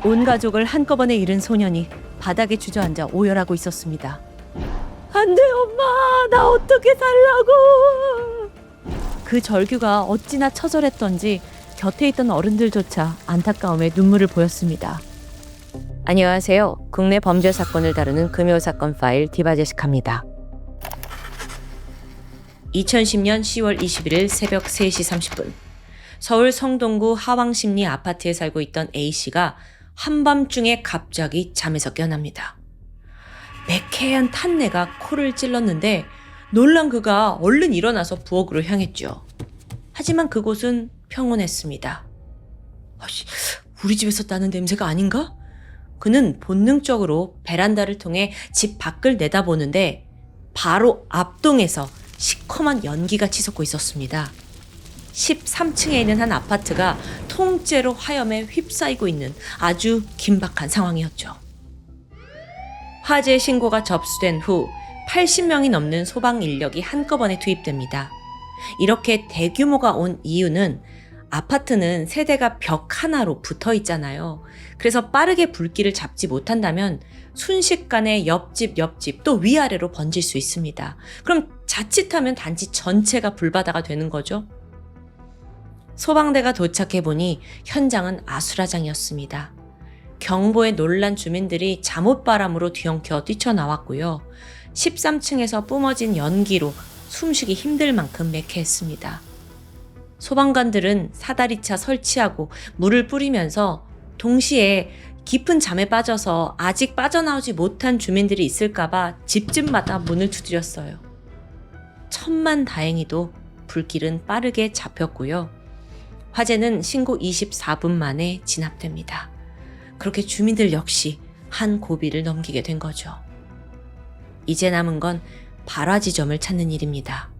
온 가족을 한꺼번에 잃은 소년이 바닥에 주저앉아 오열하고 있었습니다. 안 돼, 엄마! 나 어떻게 살라고! 그 절규가 어찌나 처절했던지 곁에 있던 어른들조차 안타까움에 눈물을 보였습니다. 안녕하세요. 국내 범죄 사건을 다루는 금요사건 파일 디바제시카입니다. 2010년 10월 21일 새벽 3시 30분 서울 성동구 하왕심리 아파트에 살고 있던 A씨가 한밤중에 갑자기 잠에서 깨어납니다. 매캐한 탄내가 코를 찔렀는데 놀란 그가 얼른 일어나서 부엌으로 향했죠. 하지만 그곳은 평온했습니다. 우리 집에서 나는 냄새가 아닌가? 그는 본능적으로 베란다를 통해 집 밖을 내다보는데 바로 앞동에서 시커먼 연기가 치솟고 있었습니다. 13층에 있는 한 아파트가 통째로 화염에 휩싸이고 있는 아주 긴박한 상황이었죠. 화재 신고가 접수된 후 80명이 넘는 소방 인력이 한꺼번에 투입됩니다. 이렇게 대규모가 온 이유는 아파트는 세대가 벽 하나로 붙어 있잖아요. 그래서 빠르게 불길을 잡지 못한다면 순식간에 옆집 또 위아래로 번질 수 있습니다. 그럼 자칫하면 단지 전체가 불바다가 되는 거죠. 소방대가 도착해보니 현장은 아수라장이었습니다. 경보에 놀란 주민들이 잠옷바람으로 뒤엉켜 뛰쳐나왔고요. 13층에서 뿜어진 연기로 숨쉬기 힘들 만큼 매캐했습니다. 소방관들은 사다리차 설치하고 물을 뿌리면서 동시에 깊은 잠에 빠져서 아직 빠져나오지 못한 주민들이 있을까봐 집집마다 문을 두드렸어요. 천만다행히도 불길은 빠르게 잡혔고요. 화재는 신고 24분 만에 진압됩니다. 그렇게 주민들 역시 한 고비를 넘기게 된 거죠. 이제 남은 건 발화 지점을 찾는 일입니다.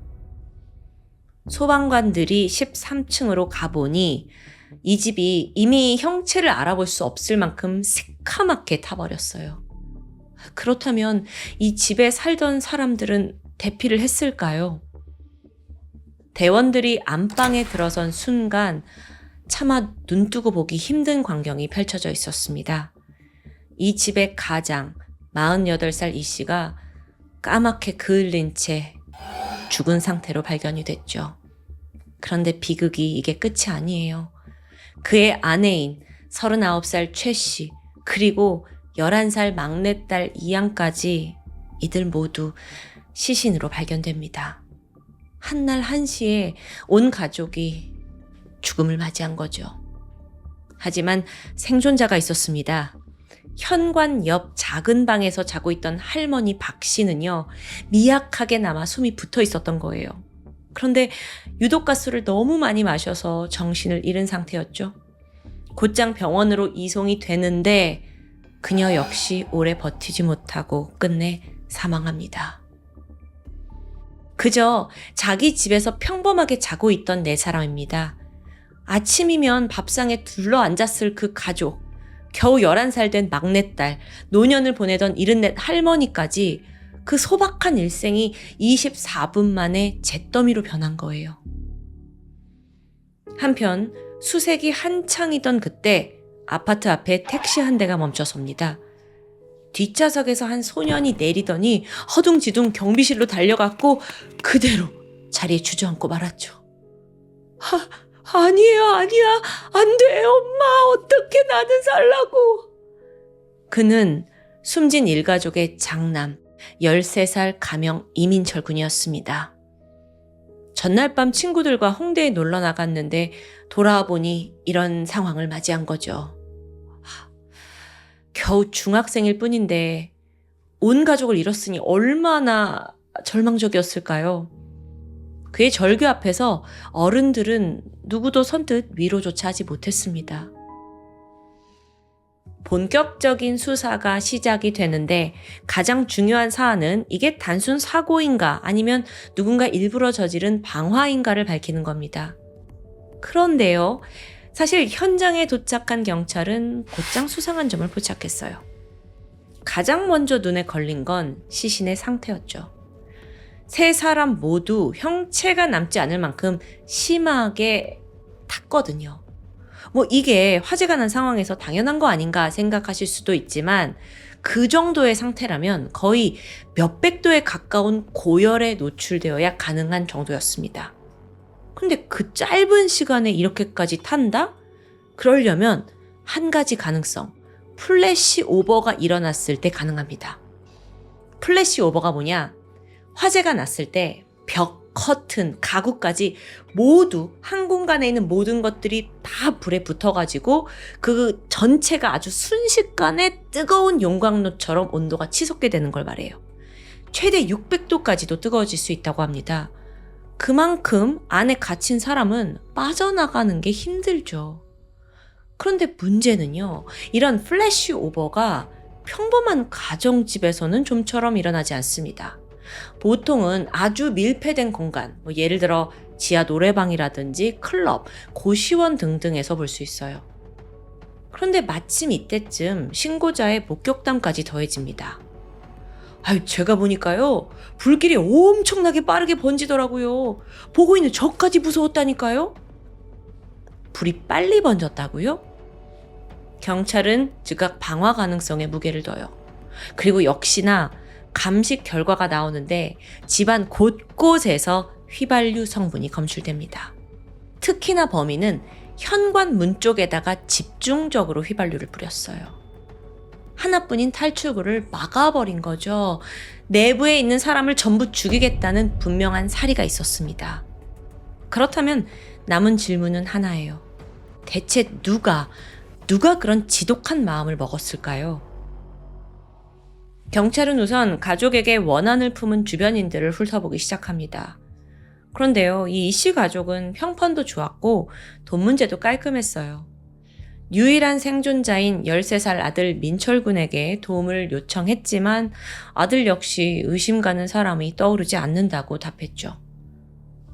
소방관들이 13층으로 가보니 이 집이 이미 형체를 알아볼 수 없을 만큼 새카맣게 타버렸어요. 그렇다면 이 집에 살던 사람들은 대피를 했을까요? 대원들이 안방에 들어선 순간 차마 눈뜨고 보기 힘든 광경이 펼쳐져 있었습니다. 이 집의 가장 48살 이 씨가 까맣게 그을린 채 죽은 상태로 발견이 됐죠. 그런데 비극이 이게 끝이 아니에요. 그의 아내인 39살 최 씨, 그리고 11살 막내딸 이양까지 이들 모두 시신으로 발견됩니다. 한날 한시에 온 가족이 죽음을 맞이한 거죠. 하지만 생존자가 있었습니다. 현관 옆 작은 방에서 자고 있던 할머니 박 씨는요, 미약하게 남아 숨이 붙어 있었던 거예요. 그런데 유독가스를 너무 많이 마셔서 정신을 잃은 상태였죠. 곧장 병원으로 이송이 되는데 그녀 역시 오래 버티지 못하고 끝내 사망합니다. 그저 자기 집에서 평범하게 자고 있던 네 사람입니다. 아침이면 밥상에 둘러앉았을 그 가족, 겨우 11살 된 막내딸, 노년을 보내던 74 할머니까지 그 소박한 일생이 24분 만에 잿더미로 변한 거예요. 한편 수색이 한창이던 그때 아파트 앞에 택시 한 대가 멈춰섭니다. 뒷좌석에서 한 소년이 내리더니 허둥지둥 경비실로 달려갔고 그대로 자리에 주저앉고 말았죠. 아니에요, 아니야. 안 돼, 엄마. 어떻게 나는 살라고. 그는 숨진 일가족의 장남, 13살 가명 이민철 군이었습니다. 전날 밤 친구들과 홍대에 놀러 나갔는데 돌아와 보니 이런 상황을 맞이한 거죠. 겨우 중학생일 뿐인데 온 가족을 잃었으니 얼마나 절망적이었을까요? 그의 절규 앞에서 어른들은 누구도 선뜻 위로조차 하지 못했습니다. 본격적인 수사가 시작이 되는데 가장 중요한 사안은 이게 단순 사고인가 아니면 누군가 일부러 저지른 방화인가를 밝히는 겁니다. 그런데요, 사실 현장에 도착한 경찰은 곧장 수상한 점을 포착했어요. 가장 먼저 눈에 걸린 건 시신의 상태였죠. 세 사람 모두 형체가 남지 않을 만큼 심하게 탔거든요. 뭐 이게 화재가 난 상황에서 당연한 거 아닌가 생각하실 수도 있지만 그 정도의 상태라면 거의 몇백 도에 가까운 고열에 노출되어야 가능한 정도였습니다. 근데 그 짧은 시간에 이렇게까지 탄다? 그러려면 한 가지 가능성, 플래시 오버가 일어났을 때 가능합니다. 플래시 오버가 뭐냐? 화재가 났을 때 벽, 커튼, 가구까지 모두 한 공간에 있는 모든 것들이 다 불에 붙어가지고 그 전체가 아주 순식간에 뜨거운 용광로처럼 온도가 치솟게 되는 걸 말해요. 최대 600도까지도 뜨거워질 수 있다고 합니다. 그만큼 안에 갇힌 사람은 빠져나가는 게 힘들죠. 그런데 문제는요, 이런 플래시 오버가 평범한 가정집에서는 좀처럼 일어나지 않습니다. 보통은 아주 밀폐된 공간, 뭐 예를 들어 지하 노래방이라든지 클럽, 고시원 등등에서 볼 수 있어요. 그런데 마침 이때쯤 신고자의 목격담까지 더해집니다. 제가 보니까요, 불길이 엄청나게 빠르게 번지더라고요. 보고 있는 저까지 무서웠다니까요. 불이 빨리 번졌다고요? 경찰은 즉각 방화 가능성에 무게를 둬요. 그리고 역시나 감식 결과가 나오는데 집안 곳곳에서 휘발유 성분이 검출됩니다. 특히나 범인은 현관문 쪽에다가 집중적으로 휘발유를 뿌렸어요. 하나뿐인 탈출구를 막아버린 거죠. 내부에 있는 사람을 전부 죽이겠다는 분명한 사리가 있었습니다. 그렇다면 남은 질문은 하나예요. 대체 누가 그런 지독한 마음을 먹었을까요? 경찰은 우선 가족에게 원한을 품은 주변인들을 훑어보기 시작합니다. 그런데요, 이 이씨 가족은 형편도 좋았고 돈 문제도 깔끔했어요. 유일한 생존자인 13살 아들 민철군에게 도움을 요청했지만 아들 역시 의심 가는 사람이 떠오르지 않는다고 답했죠.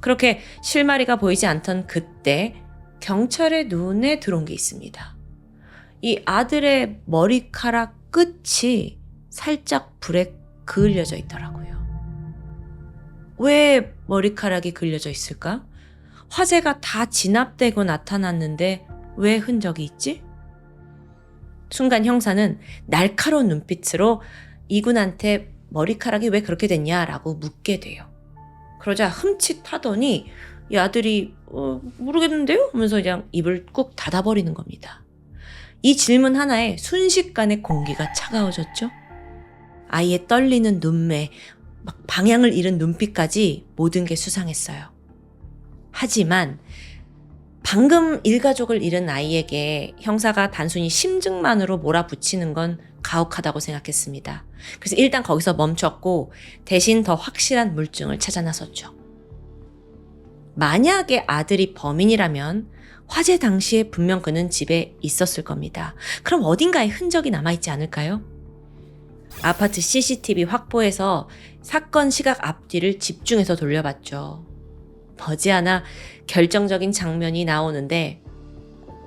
그렇게 실마리가 보이지 않던 그때 경찰의 눈에 들어온 게 있습니다. 이 아들의 머리카락 끝이 살짝 불에 그을려져 있더라고요. 왜 머리카락이 그을려져 있을까? 화재가 다 진압되고 나타났는데 왜 흔적이 있지? 순간 형사는 날카로운 눈빛으로 이군한테 머리카락이 왜 그렇게 됐냐라고 묻게 돼요. 그러자 흠칫하더니 이 아들이 모르겠는데요? 하면서 그냥 입을 꾹 닫아버리는 겁니다. 이 질문 하나에 순식간에 공기가 차가워졌죠. 아이의 떨리는 눈매, 막 방향을 잃은 눈빛까지 모든 게 수상했어요. 하지만 방금 일가족을 잃은 아이에게 형사가 단순히 심증만으로 몰아붙이는 건 가혹하다고 생각했습니다. 그래서 일단 거기서 멈췄고 대신 더 확실한 물증을 찾아 나섰죠. 만약에 아들이 범인이라면 화재 당시에 분명 그는 집에 있었을 겁니다. 그럼 어딘가에 흔적이 남아있지 않을까요? 아파트 CCTV 확보해서 사건 시각 앞뒤를 집중해서 돌려봤죠. 머지않아 결정적인 장면이 나오는데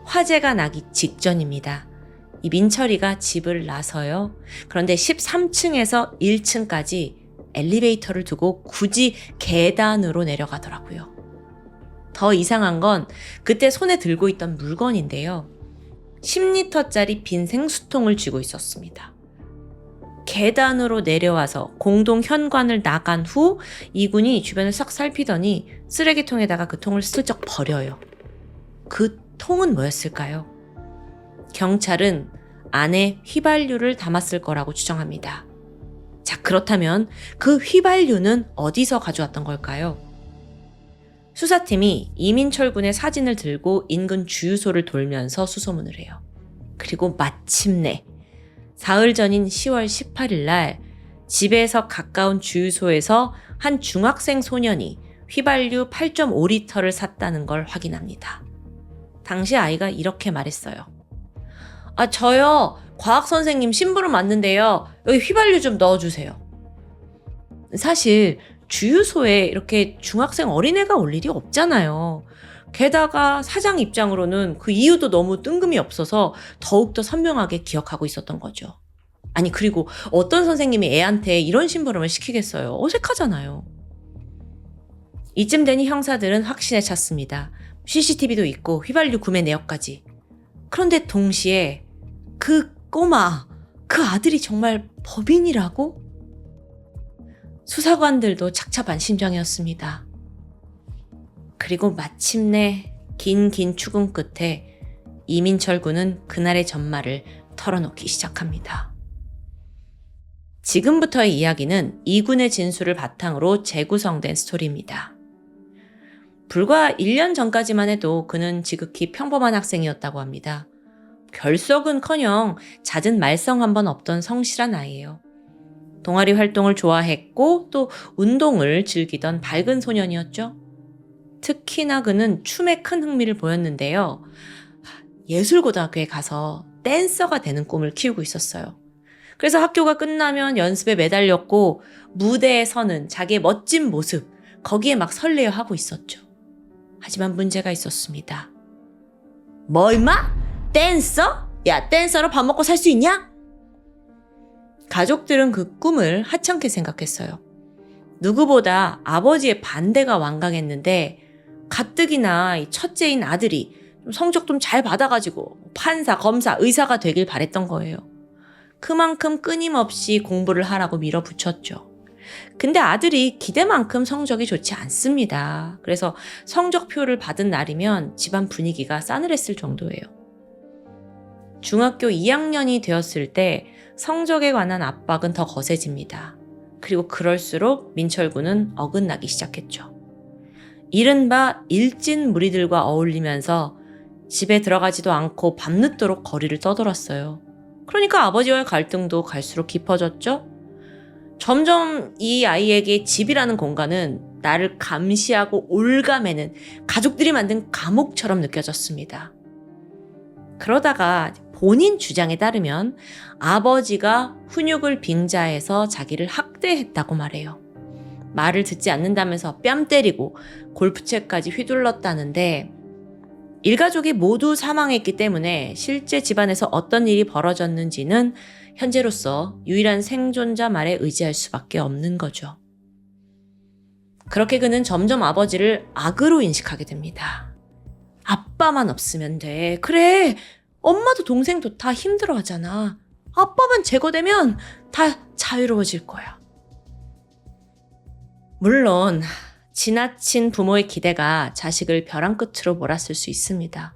화재가 나기 직전입니다. 이 민철이가 집을 나서요. 그런데 13층에서 1층까지 엘리베이터를 두고 굳이 계단으로 내려가더라고요. 더 이상한 건 그때 손에 들고 있던 물건인데요. 10리터짜리 빈 생수통을 쥐고 있었습니다. 계단으로 내려와서 공동 현관을 나간 후 이군이 주변을 싹 살피더니 쓰레기통에다가 그 통을 슬쩍 버려요. 그 통은 뭐였을까요? 경찰은 안에 휘발유를 담았을 거라고 추정합니다. 자, 그렇다면 그 휘발유는 어디서 가져왔던 걸까요? 수사팀이 이민철 군의 사진을 들고 인근 주유소를 돌면서 수소문을 해요. 그리고 마침내 사흘 전인 10월 18일 날 집에서 가까운 주유소에서 한 중학생 소년이 휘발유 8.5리터를 샀다는 걸 확인합니다. 당시 아이가 이렇게 말했어요. 저요. 과학선생님 심부름 왔는데요. 여기 휘발유 좀 넣어주세요. 사실 주유소에 이렇게 중학생 어린애가 올 일이 없잖아요. 게다가 사장 입장으로는 그 이유도 너무 뜬금이 없어서 더욱더 선명하게 기억하고 있었던 거죠. 아니, 그리고 어떤 선생님이 애한테 이런 심부름을 시키겠어요. 어색하잖아요. 이쯤 되니 형사들은 확신에 찼습니다. CCTV도 있고 휘발유 구매 내역까지. 그런데 동시에 그 꼬마, 그 아들이 정말 법인이라고? 수사관들도 착잡한 심정이었습니다. 그리고 마침내 긴 추궁 끝에 이민철 군은 그날의 전말을 털어놓기 시작합니다. 지금부터의 이야기는 이 군의 진술을 바탕으로 재구성된 스토리입니다. 불과 1년 전까지만 해도 그는 지극히 평범한 학생이었다고 합니다. 결석은커녕 잦은 말썽 한 번 없던 성실한 아이예요. 동아리 활동을 좋아했고 또 운동을 즐기던 밝은 소년이었죠. 특히나 그는 춤에 큰 흥미를 보였는데요. 예술고등학교에 가서 댄서가 되는 꿈을 키우고 있었어요. 그래서 학교가 끝나면 연습에 매달렸고 무대에 서는 자기의 멋진 모습, 거기에 막 설레어 하고 있었죠. 하지만 문제가 있었습니다. 뭐 임마? 댄서? 야, 댄서로 밥 먹고 살 수 있냐? 가족들은 그 꿈을 하찮게 생각했어요. 누구보다 아버지의 반대가 완강했는데 가뜩이나 첫째인 아들이 성적 좀 잘 받아가지고 판사, 검사, 의사가 되길 바랬던 거예요. 그만큼 끊임없이 공부를 하라고 밀어붙였죠. 근데 아들이 기대만큼 성적이 좋지 않습니다. 그래서 성적표를 받은 날이면 집안 분위기가 싸늘했을 정도예요. 중학교 2학년이 되었을 때 성적에 관한 압박은 더 거세집니다. 그리고 그럴수록 민철 군은 어긋나기 시작했죠. 이른바 일진 무리들과 어울리면서 집에 들어가지도 않고 밤늦도록 거리를 떠돌았어요. 그러니까 아버지와의 갈등도 갈수록 깊어졌죠. 점점 이 아이에게 집이라는 공간은 나를 감시하고 올가매는 가족들이 만든 감옥처럼 느껴졌습니다. 그러다가 본인 주장에 따르면 아버지가 훈육을 빙자해서 자기를 학대했다고 말해요. 말을 듣지 않는다면서 뺨 때리고 골프채까지 휘둘렀다는데 일가족이 모두 사망했기 때문에 실제 집안에서 어떤 일이 벌어졌는지는 현재로서 유일한 생존자 말에 의지할 수밖에 없는 거죠. 그렇게 그는 점점 아버지를 악으로 인식하게 됩니다. 아빠만 없으면 돼. 그래, 엄마도 동생도 다 힘들어하잖아. 아빠만 제거되면 다 자유로워질 거야. 물론 지나친 부모의 기대가 자식을 벼랑 끝으로 몰았을 수 있습니다.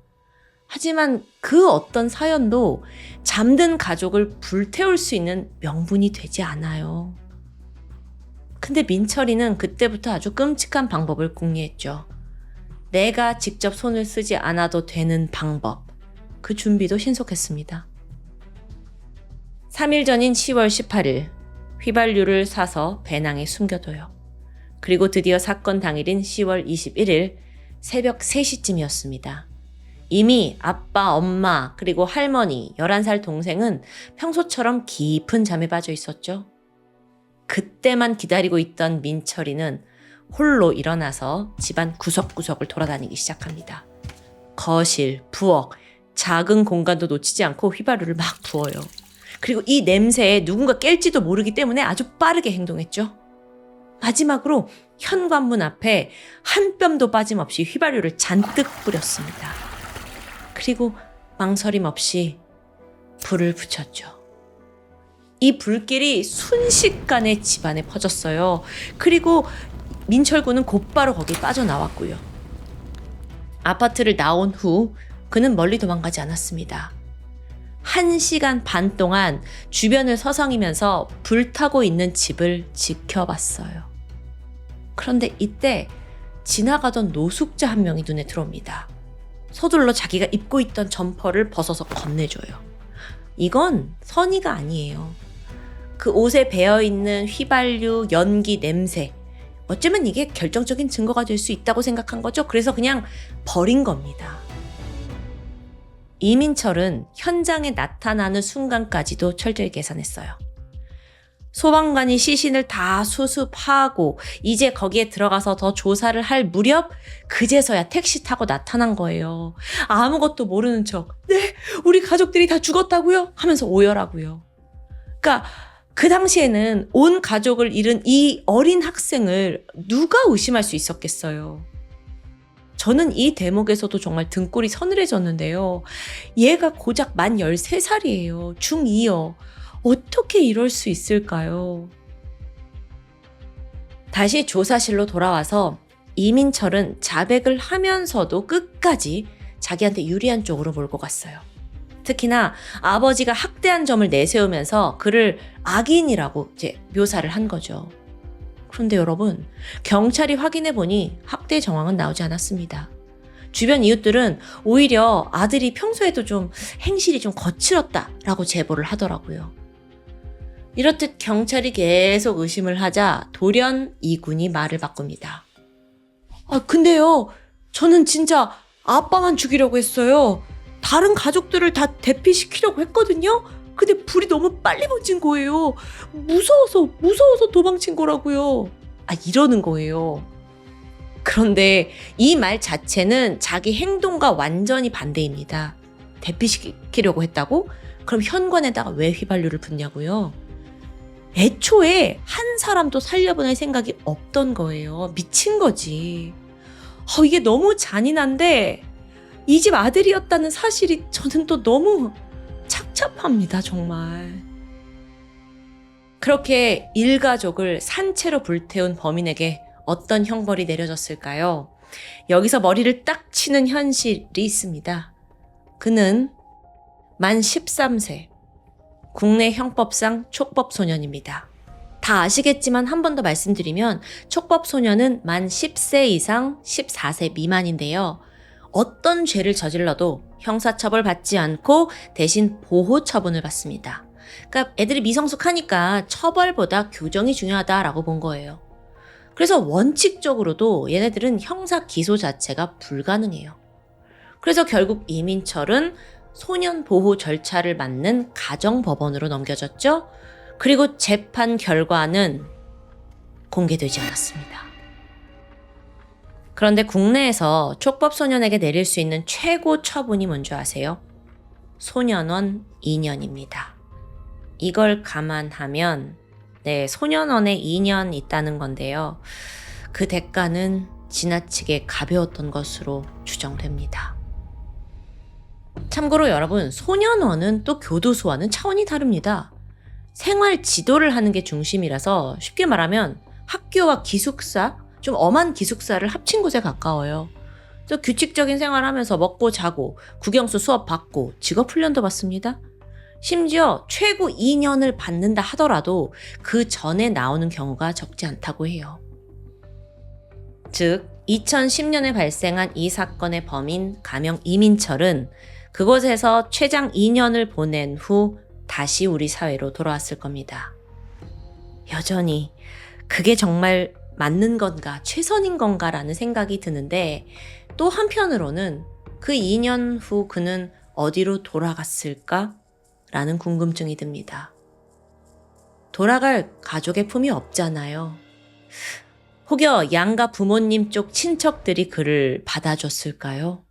하지만 그 어떤 사연도 잠든 가족을 불태울 수 있는 명분이 되지 않아요. 근데 민철이는 그때부터 아주 끔찍한 방법을 궁리했죠. 내가 직접 손을 쓰지 않아도 되는 방법. 그 준비도 신속했습니다. 3일 전인 10월 18일 휘발유를 사서 배낭에 숨겨둬요. 그리고 드디어 사건 당일인 10월 21일 새벽 3시쯤이었습니다. 이미 아빠, 엄마, 그리고 할머니, 11살 동생은 평소처럼 깊은 잠에 빠져 있었죠. 그때만 기다리고 있던 민철이는 홀로 일어나서 집안 구석구석을 돌아다니기 시작합니다. 거실, 부엌, 작은 공간도 놓치지 않고 휘발유를 막 부어요. 그리고 이 냄새에 누군가 깰지도 모르기 때문에 아주 빠르게 행동했죠. 마지막으로 현관문 앞에 한 뼘도 빠짐없이 휘발유를 잔뜩 뿌렸습니다. 그리고 망설임 없이 불을 붙였죠. 이 불길이 순식간에 집안에 퍼졌어요. 그리고 민철 군은 곧바로 거기 빠져나왔고요. 아파트를 나온 후 그는 멀리 도망가지 않았습니다. 1시간 반 동안 주변을 서성이면서 불타고 있는 집을 지켜봤어요. 그런데 이때 지나가던 노숙자 한 명이 눈에 들어옵니다. 서둘러 자기가 입고 있던 점퍼를 벗어서 건네줘요. 이건 선의가 아니에요. 그 옷에 배어있는 휘발유, 연기, 냄새. 어쩌면 이게 결정적인 증거가 될 수 있다고 생각한 거죠. 그래서 그냥 버린 겁니다. 이민철은 현장에 나타나는 순간까지도 철저히 계산했어요. 소방관이 시신을 다 수습하고 이제 거기에 들어가서 더 조사를 할 무렵 그제서야 택시 타고 나타난 거예요. 아무것도 모르는 척 네, 우리 가족들이 다 죽었다고요? 하면서 오열하고요. 그러니까 그 당시에는 온 가족을 잃은 이 어린 학생을 누가 의심할 수 있었겠어요. 저는 이 대목에서도 정말 등골이 서늘해졌는데요. 얘가 고작 만 13살이에요. 중2요. 어떻게 이럴 수 있을까요? 다시 조사실로 돌아와서 이민철은 자백을 하면서도 끝까지 자기한테 유리한 쪽으로 몰고 갔어요. 특히나 아버지가 학대한 점을 내세우면서 그를 악인이라고 이제 묘사를 한 거죠. 그런데 여러분, 경찰이 확인해 보니 학대 정황은 나오지 않았습니다. 주변 이웃들은 오히려 아들이 평소에도 좀 행실이 좀 거칠었다라고 제보를 하더라고요. 이렇듯 경찰이 계속 의심을 하자 돌연 이군이 말을 바꿉니다. 근데요, 저는 진짜 아빠만 죽이려고 했어요. 다른 가족들을 다 대피시키려고 했거든요. 근데 불이 너무 빨리 번진 거예요. 무서워서 도망친 거라고요. 이러는 거예요. 그런데 이 말 자체는 자기 행동과 완전히 반대입니다. 대피시키려고 했다고? 그럼 현관에다가 왜 휘발유를 붓냐고요? 애초에 한 사람도 살려보낼 생각이 없던 거예요. 미친 거지. 이게 너무 잔인한데 이 집 아들이었다는 사실이 저는 또 너무 착잡합니다, 정말. 그렇게 일가족을 산채로 불태운 범인에게 어떤 형벌이 내려졌을까요? 여기서 머리를 딱 치는 현실이 있습니다. 그는 만 13세, 국내 형법상 촉법소년입니다. 다 아시겠지만 한 번 더 말씀드리면 촉법소년은 만 10세 이상 14세 미만인데요. 어떤 죄를 저질러도 형사처벌 받지 않고 대신 보호처분을 받습니다. 그러니까 애들이 미성숙하니까 처벌보다 교정이 중요하다라고 본 거예요. 그래서 원칙적으로도 얘네들은 형사 기소 자체가 불가능해요. 그래서 결국 이민철은 소년 보호 절차를 맡는 가정법원으로 넘겨졌죠. 그리고 재판 결과는 공개되지 않았습니다. 그런데 국내에서 촉법소년에게 내릴 수 있는 최고 처분이 뭔지 아세요? 소년원 2년입니다. 이걸 감안하면 소년원에 2년 있다는 건데요. 그 대가는 지나치게 가벼웠던 것으로 추정됩니다. 참고로 여러분, 소년원은 또 교도소와는 차원이 다릅니다. 생활 지도를 하는 게 중심이라서 쉽게 말하면 학교와 기숙사, 좀 엄한 기숙사를 합친 곳에 가까워요. 또 규칙적인 생활하면서 먹고 자고 국영수 수업 받고 직업훈련도 받습니다. 심지어 최고 2년을 받는다 하더라도 그 전에 나오는 경우가 적지 않다고 해요. 즉 2010년에 발생한 이 사건의 범인 가명 이민철은 그곳에서 최장 2년을 보낸 후 다시 우리 사회로 돌아왔을 겁니다. 여전히 그게 정말 맞는 건가, 최선인 건가라는 생각이 드는데 또 한편으로는 그 2년 후 그는 어디로 돌아갔을까? 라는 궁금증이 듭니다. 돌아갈 가족의 품이 없잖아요. 혹여 양가 부모님 쪽 친척들이 그를 받아줬을까요?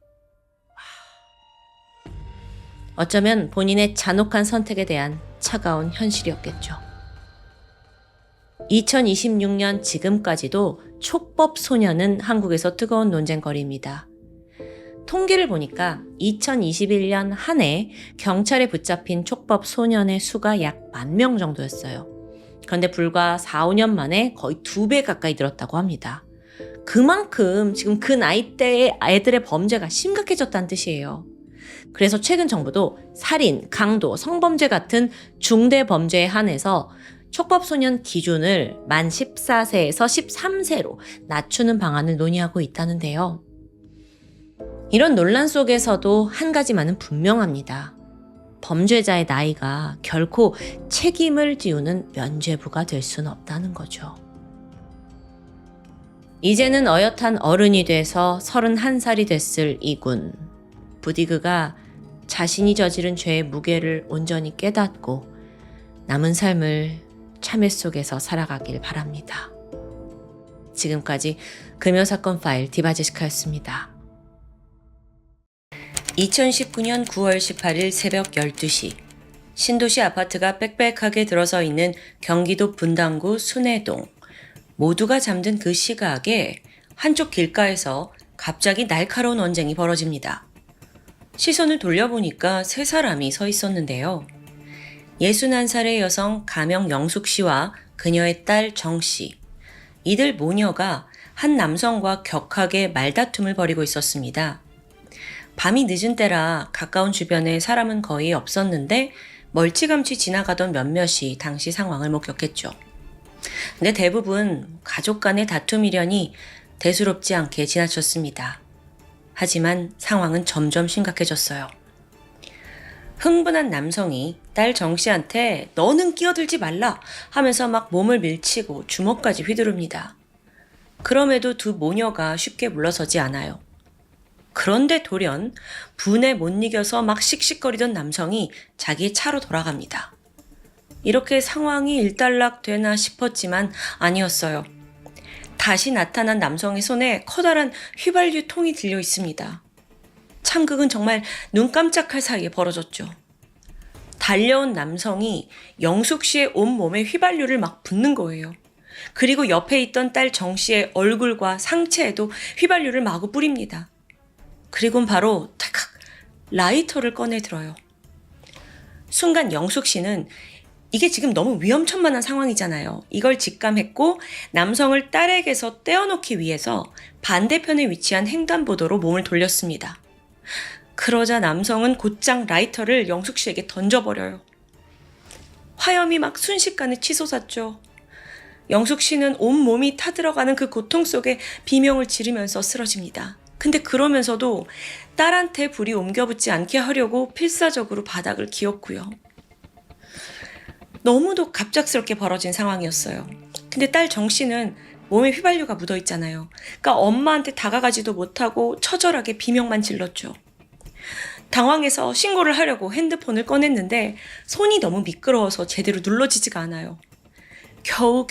어쩌면 본인의 잔혹한 선택에 대한 차가운 현실이었겠죠. 2026년 지금까지도 촉법소년은 한국에서 뜨거운 논쟁거리입니다. 통계를 보니까 2021년 한 해 경찰에 붙잡힌 촉법소년의 수가 약 10,000명 정도였어요. 그런데 불과 4, 5년 만에 거의 2배 가까이 늘었다고 합니다. 그만큼 지금 그 나이대의 아이들의 범죄가 심각해졌다는 뜻이에요. 그래서 최근 정부도 살인, 강도, 성범죄 같은 중대 범죄에 한해서 촉법소년 기준을 만 14세에서 13세로 낮추는 방안을 논의하고 있다는데요. 이런 논란 속에서도 한 가지만은 분명합니다. 범죄자의 나이가 결코 책임을 지우는 면죄부가 될 수는 없다는 거죠. 이제는 어엿한 어른이 돼서 31살이 됐을 이군. 부디 그가 자신이 저지른 죄의 무게를 온전히 깨닫고 남은 삶을 참회 속에서 살아가길 바랍니다. 지금까지 금요사건 파일 디바제시카였습니다. 2019년 9월 18일 새벽 12시 신도시 아파트가 빽빽하게 들어서 있는 경기도 분당구 순회동. 모두가 잠든 그 시각에 한쪽 길가에서 갑자기 날카로운 언쟁이 벌어집니다. 시선을 돌려보니까 세 사람이 서 있었는데요. 61살의 여성 가명 영숙 씨와 그녀의 딸 정 씨. 이들 모녀가 한 남성과 격하게 말다툼을 벌이고 있었습니다. 밤이 늦은 때라 가까운 주변에 사람은 거의 없었는데 멀찌감치 지나가던 몇몇이 당시 상황을 목격했죠. 근데 대부분 가족 간의 다툼이려니 대수롭지 않게 지나쳤습니다. 하지만 상황은 점점 심각해졌어요. 흥분한 남성이 딸 정씨한테 너는 끼어들지 말라 하면서 막 몸을 밀치고 주먹까지 휘두릅니다. 그럼에도 두 모녀가 쉽게 물러서지 않아요. 그런데 돌연 분에 못 이겨서 막 씩씩거리던 남성이 자기 차로 돌아갑니다. 이렇게 상황이 일단락되나 싶었지만 아니었어요. 다시 나타난 남성의 손에 커다란 휘발유 통이 들려 있습니다. 참극은 정말 눈 깜짝할 사이에 벌어졌죠. 달려온 남성이 영숙 씨의 온몸에 휘발유를 막 붓는 거예요. 그리고 옆에 있던 딸 정 씨의 얼굴과 상체에도 휘발유를 마구 뿌립니다. 그리곤 바로 탁 라이터를 꺼내 들어요. 순간 영숙 씨는 이게 지금 너무 위험천만한 상황이잖아요. 이걸 직감했고 남성을 딸에게서 떼어놓기 위해서 반대편에 위치한 횡단보도로 몸을 돌렸습니다. 그러자 남성은 곧장 라이터를 영숙 씨에게 던져버려요. 화염이 막 순식간에 치솟았죠. 영숙 씨는 온몸이 타들어가는 그 고통 속에 비명을 지르면서 쓰러집니다. 근데 그러면서도 딸한테 불이 옮겨붙지 않게 하려고 필사적으로 바닥을 기었고요. 너무도 갑작스럽게 벌어진 상황이었어요. 근데 딸 정 씨는 몸에 휘발유가 묻어 있잖아요. 그러니까 엄마한테 다가가지도 못하고 처절하게 비명만 질렀죠. 당황해서 신고를 하려고 핸드폰을 꺼냈는데 손이 너무 미끄러워서 제대로 눌러지지가 않아요. 겨우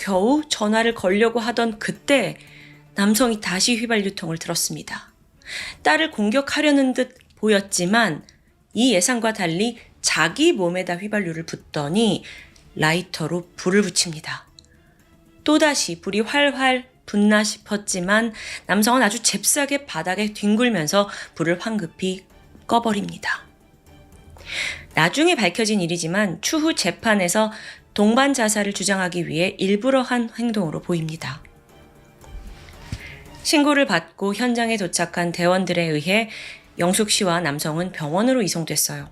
전화를 걸려고 하던 그때 남성이 다시 휘발유통을 들었습니다. 딸을 공격하려는 듯 보였지만 이 예상과 달리 자기 몸에다 휘발유를 붓더니 라이터로 불을 붙입니다. 또다시 불이 활활 붙나 싶었지만 남성은 아주 잽싸게 바닥에 뒹굴면서 불을 황급히 꺼버립니다. 나중에 밝혀진 일이지만 추후 재판에서 동반 자살을 주장하기 위해 일부러 한 행동으로 보입니다. 신고를 받고 현장에 도착한 대원들에 의해 영숙 씨와 남성은 병원으로 이송됐어요.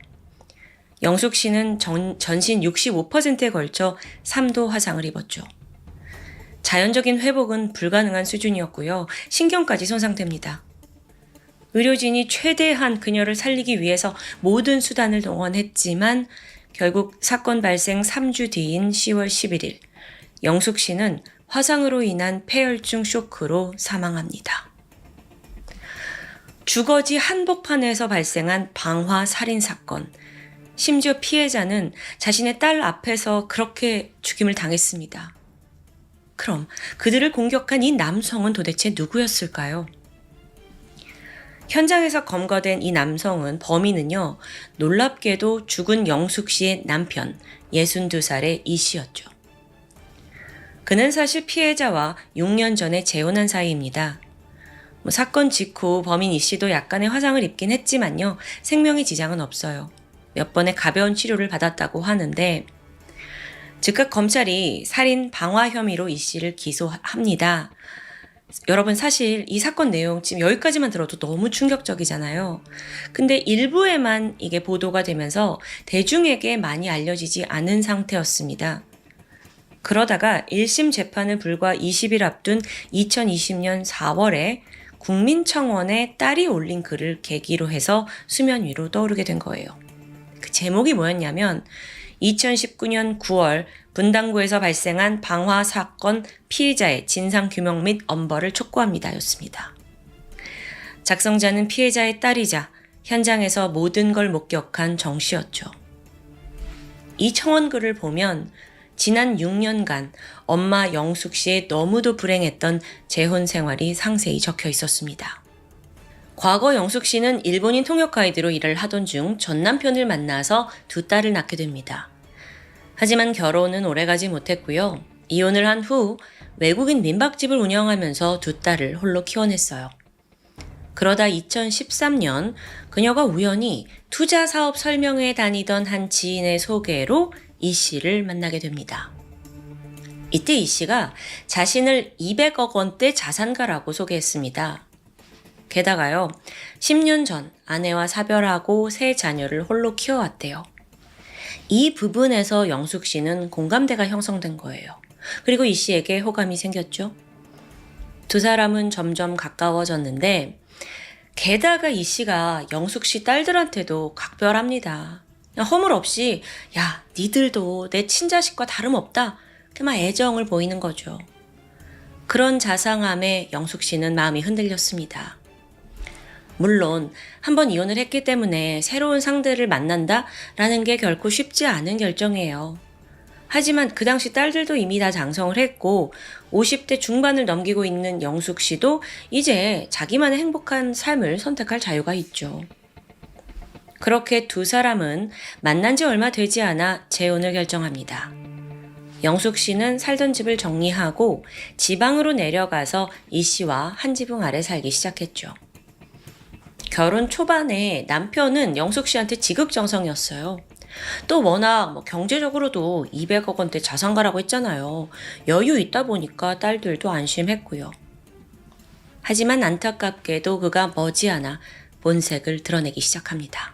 영숙 씨는 전신 65%에 걸쳐 3도 화상을 입었죠. 자연적인 회복은 불가능한 수준이었고요. 신경까지 손상됩니다. 의료진이 최대한 그녀를 살리기 위해서 모든 수단을 동원했지만 결국 사건 발생 3주 뒤인 10월 11일 영숙 씨는 화상으로 인한 폐혈증 쇼크로 사망합니다. 주거지 한복판에서 발생한 방화 살인 사건. 심지어 피해자는 자신의 딸 앞에서 그렇게 죽임을 당했습니다. 그럼 그들을 공격한 이 남성은 도대체 누구였을까요? 현장에서 검거된 이 남성은 범인은요, 놀랍게도 죽은 영숙 씨의 남편 62살의 이 씨였죠. 그는 사실 피해자와 6년 전에 재혼한 사이입니다. 사건 직후 범인 이 씨도 약간의 화상을 입긴 했지만요, 생명의 지장은 없어요. 몇 번의 가벼운 치료를 받았다고 하는데 즉각 검찰이 살인 방화 혐의로 이 씨를 기소합니다. 여러분 사실 이 사건 내용 지금 여기까지만 들어도 너무 충격적이잖아요. 근데 일부에만 이게 보도가 되면서 대중에게 많이 알려지지 않은 상태였습니다. 그러다가 1심 재판을 불과 20일 앞둔 2020년 4월에 국민청원에 딸이 올린 글을 계기로 해서 수면 위로 떠오르게 된 거예요. 그 제목이 뭐였냐면 2019년 9월 분당구에서 발생한 방화 사건 피해자의 진상규명 및 엄벌을 촉구합니다 였습니다. 작성자는 피해자의 딸이자 현장에서 모든 걸 목격한 정 씨였죠. 이 청원글을 보면 지난 6년간 엄마 영숙 씨의 너무도 불행했던 재혼 생활이 상세히 적혀 있었습니다. 과거 영숙 씨는 일본인 통역 가이드로 일을 하던 중 전 남편을 만나서 두 딸을 낳게 됩니다. 하지만 결혼은 오래가지 못했고요. 이혼을 한 후 외국인 민박집을 운영하면서 두 딸을 홀로 키워냈어요. 그러다 2013년 그녀가 우연히 투자 사업 설명회에 다니던 한 지인의 소개로 이 씨를 만나게 됩니다. 이때 이 씨가 자신을 200억 원대 자산가라고 소개했습니다. 게다가요, 10년 전 아내와 사별하고 세 자녀를 홀로 키워왔대요. 이 부분에서 영숙 씨는 공감대가 형성된 거예요. 그리고 이 씨에게 호감이 생겼죠. 두 사람은 점점 가까워졌는데 게다가 이 씨가 영숙 씨 딸들한테도 각별합니다. 허물 없이 야, 니들도 내 친자식과 다름없다. 이렇게 막 애정을 보이는 거죠. 그런 자상함에 영숙 씨는 마음이 흔들렸습니다. 물론 한번 이혼을 했기 때문에 새로운 상대를 만난다라는 게 결코 쉽지 않은 결정이에요. 하지만 그 당시 딸들도 이미 다 장성을 했고 50대 중반을 넘기고 있는 영숙 씨도 이제 자기만의 행복한 삶을 선택할 자유가 있죠. 그렇게 두 사람은 만난 지 얼마 되지 않아 재혼을 결정합니다. 영숙 씨는 살던 집을 정리하고 지방으로 내려가서 이 씨와 한 지붕 아래 살기 시작했죠. 결혼 초반에 남편은 영숙 씨한테 지극정성이었어요. 또 워낙 경제적으로도 200억 원대 자산가라고 했잖아요. 여유 있다 보니까 딸들도 안심했고요. 하지만 안타깝게도 그가 머지않아 본색을 드러내기 시작합니다.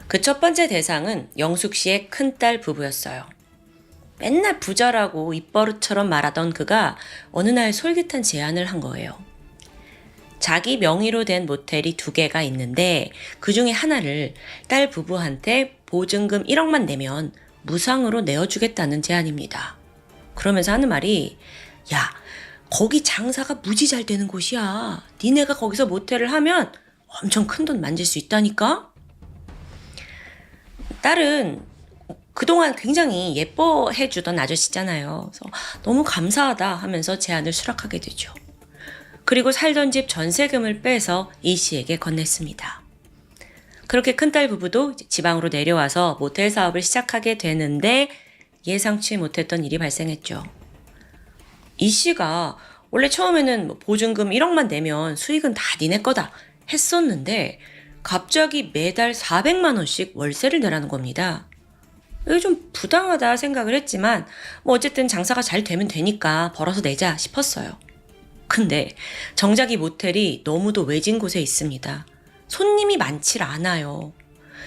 그 첫 번째 대상은 영숙 씨의 큰딸 부부였어요. 맨날 부자라고 입버릇처럼 말하던 그가 어느 날 솔깃한 제안을 한 거예요. 자기 명의로 된 모텔이 2개가 있는데 그 중에 하나를 딸 부부한테 보증금 1억만 내면 무상으로 내어주겠다는 제안입니다. 그러면서 하는 말이 야, 거기 장사가 무지 잘 되는 곳이야. 니네가 거기서 모텔을 하면 엄청 큰 돈 만질 수 있다니까? 딸은 그동안 굉장히 예뻐해 주던 아저씨잖아요. 그래서 너무 감사하다 하면서 제안을 수락하게 되죠. 그리고 살던 집 전세금을 빼서 이 씨에게 건넸습니다. 그렇게 큰딸 부부도 지방으로 내려와서 모텔 사업을 시작하게 되는데 예상치 못했던 일이 발생했죠. 이 씨가 원래 처음에는 보증금 1억만 내면 수익은 다 니네 거다 했었는데 갑자기 매달 400만 원씩 월세를 내라는 겁니다. 이게 좀 부당하다 생각을 했지만 어쨌든 장사가 잘 되면 되니까 벌어서 내자 싶었어요. 근데 정작 이 모텔이 너무도 외진 곳에 있습니다. 손님이 많질 않아요.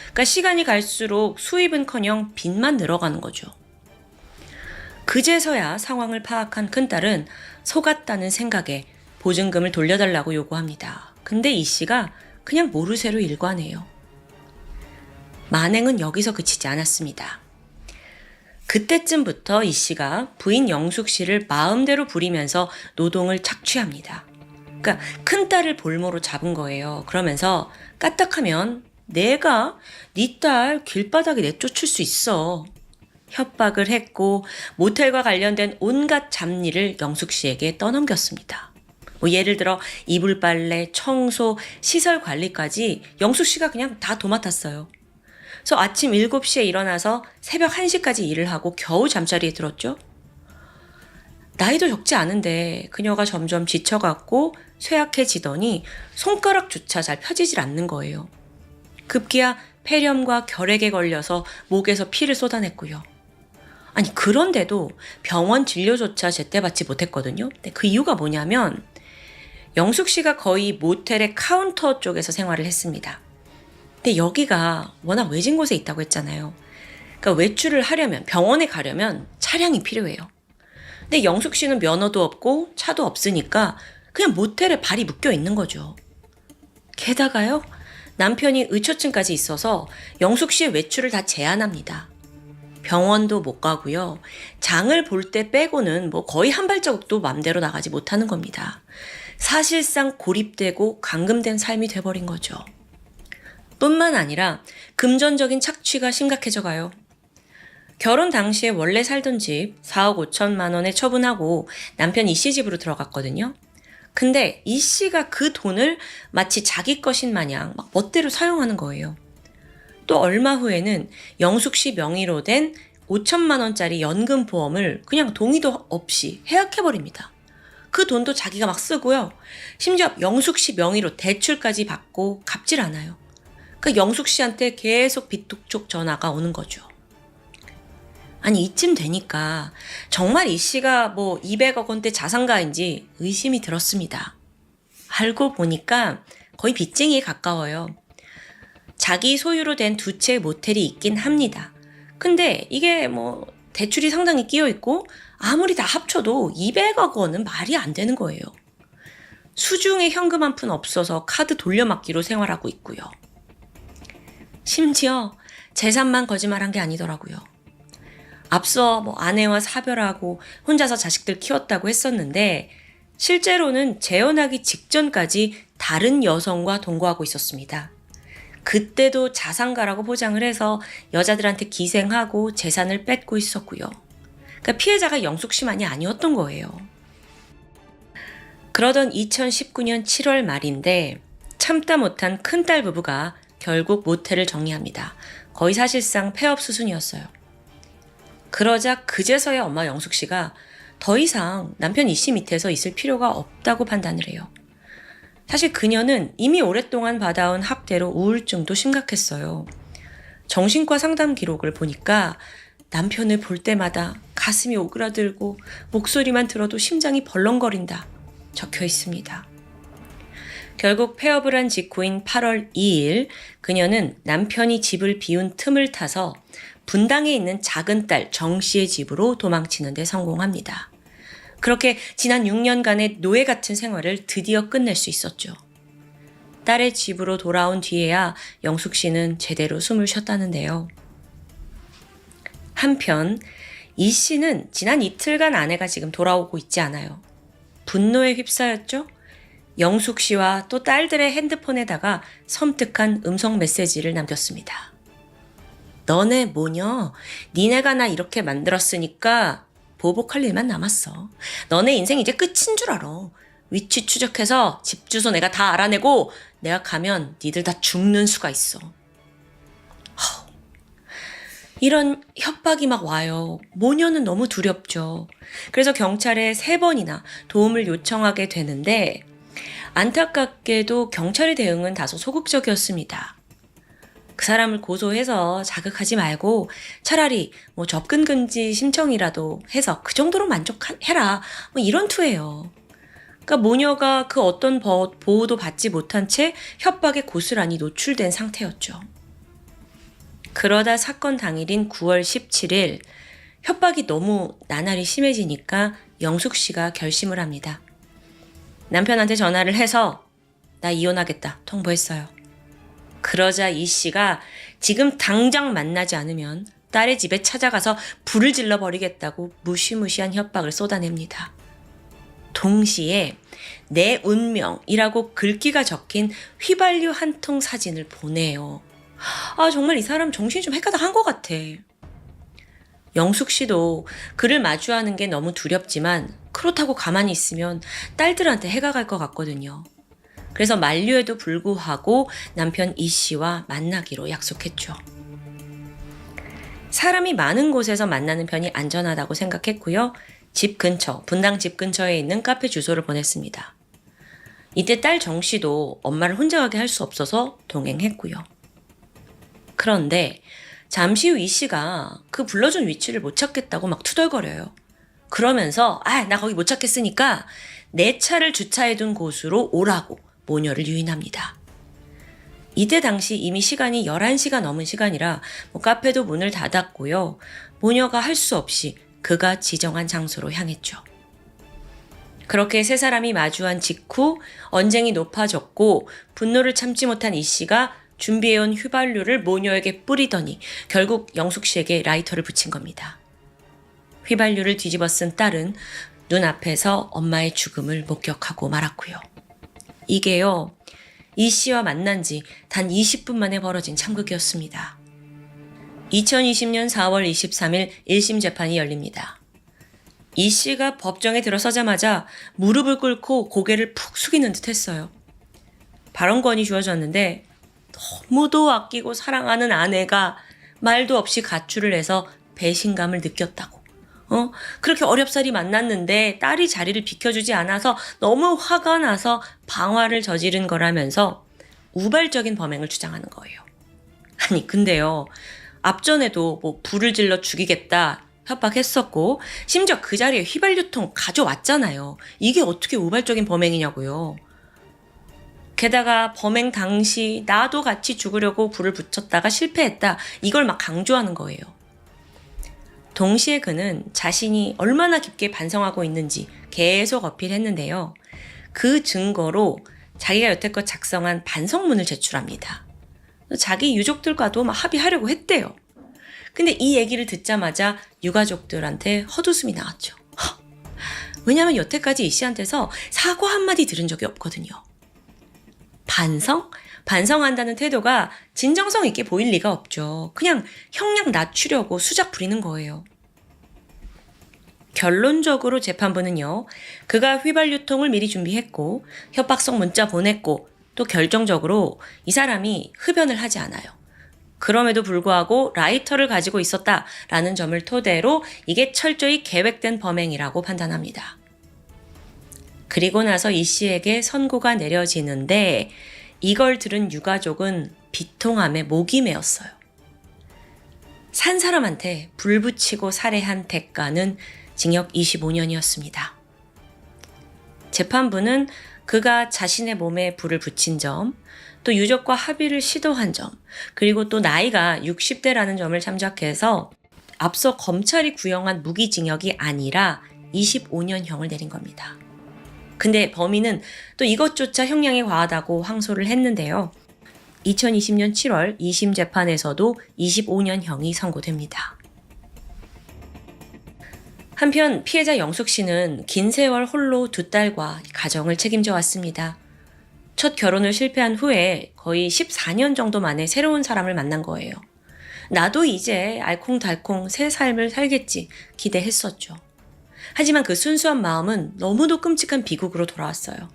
그러니까 시간이 갈수록 수입은커녕 빚만 늘어가는 거죠. 그제서야 상황을 파악한 큰딸은 속았다는 생각에 보증금을 돌려달라고 요구합니다. 근데 이 씨가 그냥 모르쇠로 일관해요. 만행은 여기서 그치지 않았습니다. 그때쯤부터 이 씨가 부인 영숙 씨를 마음대로 부리면서 노동을 착취합니다. 그러니까 큰딸을 볼모로 잡은 거예요. 그러면서 까딱하면 내가 네 딸 길바닥에 내쫓을 수 있어. 협박을 했고 모텔과 관련된 온갖 잡일을 영숙 씨에게 떠넘겼습니다. 예를 들어 이불 빨래, 청소, 시설 관리까지 영숙 씨가 그냥 다 도맡았어요. 그래서 아침 7시에 일어나서 새벽 1시까지 일을 하고 겨우 잠자리에 들었죠. 나이도 적지 않은데 그녀가 점점 지쳐갔고 쇠약해지더니 손가락조차 잘 펴지질 않는 거예요. 급기야 폐렴과 결핵에 걸려서 목에서 피를 쏟아냈고요. 아니 그런데도 병원 진료조차 제때 받지 못했거든요. 근데 그 이유가 뭐냐면 영숙 씨가 거의 모텔의 카운터 쪽에서 생활을 했습니다. 근데 여기가 워낙 외진 곳에 있다고 했잖아요. 그러니까 외출을 하려면 병원에 가려면 차량이 필요해요. 근데 영숙 씨는 면허도 없고 차도 없으니까 그냥 모텔에 발이 묶여 있는 거죠. 게다가요. 남편이 의처증까지 있어서 영숙 씨의 외출을 다 제한합니다. 병원도 못 가고요. 장을 볼 때 빼고는 거의 한 발자국도 맘대로 나가지 못하는 겁니다. 사실상 고립되고 감금된 삶이 돼버린 거죠. 뿐만 아니라 금전적인 착취가 심각해져 가요. 결혼 당시에 원래 살던 집 4억 5천만 원에 처분하고 남편 이 씨 집으로 들어갔거든요. 근데 이 씨가 그 돈을 마치 자기 것인 마냥 막 멋대로 사용하는 거예요. 또 얼마 후에는 영숙 씨 명의로 된 5천만 원짜리 연금 보험을 그냥 동의도 없이 해약해버립니다. 그 돈도 자기가 막 쓰고요. 심지어 영숙 씨 명의로 대출까지 받고 갚질 않아요. 그 영숙 씨한테 계속 빚독촉 전화가 오는 거죠. 아니 이쯤 되니까 정말 이 씨가 뭐 200억 원대 자산가인지 의심이 들었습니다. 알고 보니까 거의 빚쟁이에 가까워요. 자기 소유로 된 2채 모텔이 있긴 합니다. 근데 이게 뭐 대출이 상당히 끼어 있고 아무리 다 합쳐도 200억 원은 말이 안 되는 거예요. 수중에 현금 한 푼 없어서 카드 돌려막기로 생활하고 있고요. 심지어 재산만 거짓말한 게 아니더라고요. 앞서 뭐 아내와 사별하고 혼자서 자식들 키웠다고 했었는데 실제로는 재혼하기 직전까지 다른 여성과 동거하고 있었습니다. 그때도 자산가라고 포장을 해서 여자들한테 기생하고 재산을 뺏고 있었고요. 그러니까 피해자가 영숙 씨만이 아니었던 거예요. 그러던 2019년 7월 말인데 참다 못한 큰딸 부부가 결국 모텔을 정리합니다. 거의 사실상 폐업 수순이었어요. 그러자 그제서야 엄마 영숙 씨가 더 이상 남편 이 씨 밑에서 있을 필요가 없다고 판단을 해요. 사실 그녀는 이미 오랫동안 받아온 학대로 우울증도 심각했어요. 정신과 상담 기록을 보니까 남편을 볼 때마다 가슴이 오그라들고 목소리만 들어도 심장이 벌렁거린다 적혀 있습니다. 결국 폐업을 한 직후인 8월 2일 그녀는 남편이 집을 비운 틈을 타서 분당에 있는 작은 딸 정 씨의 집으로 도망치는 데 성공합니다. 그렇게 지난 6년간의 노예 같은 생활을 드디어 끝낼 수 있었죠. 딸의 집으로 돌아온 뒤에야 영숙 씨는 제대로 숨을 쉬었다는데요. 한편 이 씨는 지난 이틀간 아내가 지금 돌아오고 있지 않아요. 분노에 휩싸였죠? 영숙 씨와 또 딸들의 핸드폰에다가 섬뜩한 음성 메시지를 남겼습니다. 너네 뭐냐? 니네가 나 이렇게 만들었으니까 보복할 일만 남았어. 너네 인생 이제 끝인 줄 알아. 위치 추적해서 집 주소 내가 다 알아내고 내가 가면 니들 다 죽는 수가 있어. 이런 협박이 막 와요. 모녀는 너무 두렵죠. 그래서 경찰에 3번이나 도움을 요청하게 되는데 안타깝게도 경찰의 대응은 다소 소극적이었습니다. 그 사람을 고소해서 자극하지 말고 차라리 뭐 접근 금지 신청이라도 해서 그 정도로 만족해라. 뭐 이런 투예요. 그러니까 모녀가 그 어떤 보호도 받지 못한 채 협박에 고스란히 노출된 상태였죠. 그러다 사건 당일인 9월 17일 협박이 너무 나날이 심해지니까 영숙 씨가 결심을 합니다. 남편한테 전화를 해서 나 이혼하겠다 통보했어요. 그러자 이 씨가 지금 당장 만나지 않으면 딸의 집에 찾아가서 불을 질러버리겠다고 무시무시한 협박을 쏟아냅니다. 동시에 내 운명이라고 글귀가 적힌 휘발유 한 통 사진을 보내요. 아 정말 이 사람 정신이 좀 헷가닥한 것 같아. 영숙 씨도 그를 마주하는 게 너무 두렵지만 그렇다고 가만히 있으면 딸들한테 해가 갈 것 같거든요. 그래서 만류에도 불구하고 남편 이 씨와 만나기로 약속했죠. 사람이 많은 곳에서 만나는 편이 안전하다고 생각했고요. 집 근처, 분당 집 근처에 있는 카페 주소를 보냈습니다. 이때 딸 정 씨도 엄마를 혼자 가게 할 수 없어서 동행했고요. 그런데 잠시 후 이 씨가 그 불러준 위치를 못 찾겠다고 막 투덜거려요. 그러면서 나 거기 못 찾겠으니까 내 차를 주차해둔 곳으로 오라고 모녀를 유인합니다. 이때 당시 이미 시간이 11시가 넘은 시간이라 카페도 문을 닫았고요. 모녀가 할 수 없이 그가 지정한 장소로 향했죠. 그렇게 세 사람이 마주한 직후 언쟁이 높아졌고 분노를 참지 못한 이 씨가 준비해온 휘발유를 모녀에게 뿌리더니 결국 영숙 씨에게 라이터를 붙인 겁니다. 휘발유를 뒤집어 쓴 딸은 눈앞에서 엄마의 죽음을 목격하고 말았고요. 이게요, 이 씨와 만난 지 단 20분 만에 벌어진 참극이었습니다. 2020년 4월 23일 1심 재판이 열립니다. 이 씨가 법정에 들어서자마자 무릎을 꿇고 고개를 푹 숙이는 듯 했어요. 발언권이 주어졌는데 너무도 아끼고 사랑하는 아내가 말도 없이 가출을 해서 배신감을 느꼈다고 그렇게 어렵사리 만났는데 딸이 자리를 비켜주지 않아서 너무 화가 나서 방화를 저지른 거라면서 우발적인 범행을 주장하는 거예요. 아니, 근데요. 앞전에도 뭐 불을 질러 죽이겠다 협박했었고, 심지어 그 자리에 휘발유통 가져왔잖아요. 이게 어떻게 우발적인 범행이냐고요. 게다가 범행 당시 나도 같이 죽으려고 불을 붙였다가 실패했다. 이걸 막 강조하는 거예요. 동시에 그는 자신이 얼마나 깊게 반성하고 있는지 계속 어필했는데요. 그 증거로 자기가 여태껏 작성한 반성문을 제출합니다. 자기 유족들과도 막 합의하려고 했대요. 근데 이 얘기를 듣자마자 유가족들한테 헛웃음이 나왔죠. 왜냐하면 여태까지 이 씨한테서 사과 한마디 들은 적이 없거든요. 반성? 반성한다는 태도가 진정성 있게 보일 리가 없죠. 그냥 형량 낮추려고 수작 부리는 거예요. 결론적으로 재판부는요, 그가 휘발유통을 미리 준비했고 협박성 문자 보냈고 또 결정적으로 이 사람이 흡연을 하지 않아요. 그럼에도 불구하고 라이터를 가지고 있었다라는 점을 토대로 이게 철저히 계획된 범행이라고 판단합니다. 그리고 나서 이 씨에게 선고가 내려지는데 이걸 들은 유가족은 비통함에 목이 메었어요. 산 사람한테 불 붙이고 살해한 대가는 징역 25년이었습니다. 재판부는 그가 자신의 몸에 불을 붙인 점, 또 유족과 합의를 시도한 점, 그리고 또 나이가 60대라는 점을 참작해서 앞서 검찰이 구형한 무기징역이 아니라 25년형을 내린 겁니다. 근데 범인은 또 이것조차 형량이 과하다고 항소를 했는데요. 2020년 7월 2심 재판에서도 25년형이 선고됩니다. 한편 피해자 영숙 씨는 긴 세월 홀로 두 딸과 가정을 책임져 왔습니다. 첫 결혼을 실패한 후에 거의 14년 정도 만에 새로운 사람을 만난 거예요. 나도 이제 알콩달콩 새 삶을 살겠지 기대했었죠. 하지만 그 순수한 마음은 너무도 끔찍한 비극으로 돌아왔어요.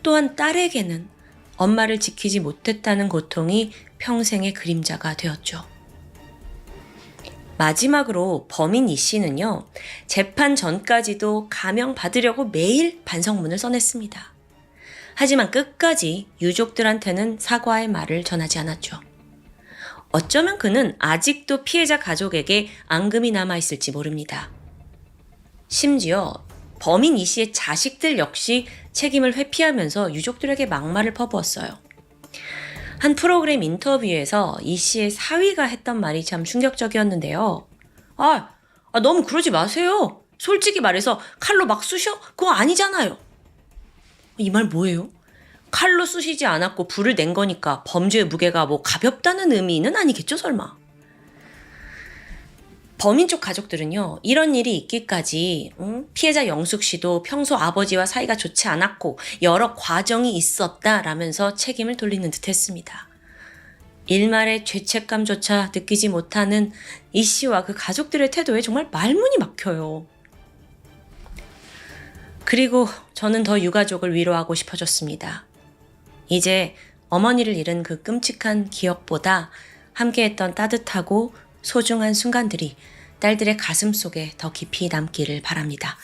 또한 딸에게는 엄마를 지키지 못했다는 고통이 평생의 그림자가 되었죠. 마지막으로 범인 이 씨는요, 재판 전까지도 감형받으려고 매일 반성문을 써냈습니다. 하지만 끝까지 유족들한테는 사과의 말을 전하지 않았죠. 어쩌면 그는 아직도 피해자 가족에게 앙금이 남아있을지 모릅니다. 심지어 범인 이 씨의 자식들 역시 책임을 회피하면서 유족들에게 막말을 퍼부었어요. 한 프로그램 인터뷰에서 이 씨의 사위가 했던 말이 참 충격적이었는데요. 너무 그러지 마세요. 솔직히 말해서 칼로 막 쑤셔? 그거 아니잖아요. 이 말 뭐예요? 칼로 쑤시지 않았고 불을 낸 거니까 범죄의 무게가 뭐 가볍다는 의미는 아니겠죠, 설마. 범인 쪽 가족들은요, 이런 일이 있기까지 피해자 영숙 씨도 평소 아버지와 사이가 좋지 않았고 여러 과정이 있었다라면서 책임을 돌리는 듯 했습니다. 일말의 죄책감조차 느끼지 못하는 이 씨와 그 가족들의 태도에 정말 말문이 막혀요. 그리고 저는 더 유가족을 위로하고 싶어졌습니다. 이제 어머니를 잃은 그 끔찍한 기억보다 함께했던 따뜻하고 소중한 순간들이 딸들의 가슴 속에 더 깊이 남기를 바랍니다.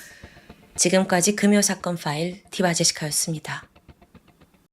지금까지 금요사건 파일 디바제시카였습니다.